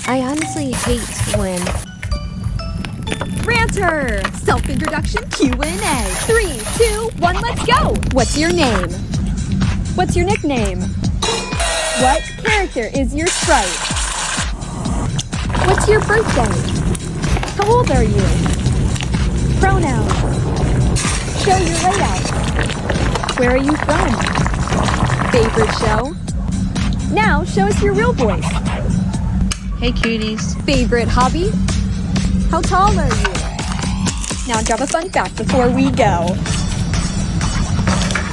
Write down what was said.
I honestly hate when... Ranter! Self-introduction Q&A. 3, 2, 1, let's go! What's your name? What's your nickname? What character is your sprite? What's your birthday? How old are you? Pronouns. Show your layout. Where are you from? Favorite show? Now show us your real voice. Hey cuties. Favorite hobby? How tall are you? Now drop a fun fact before we go.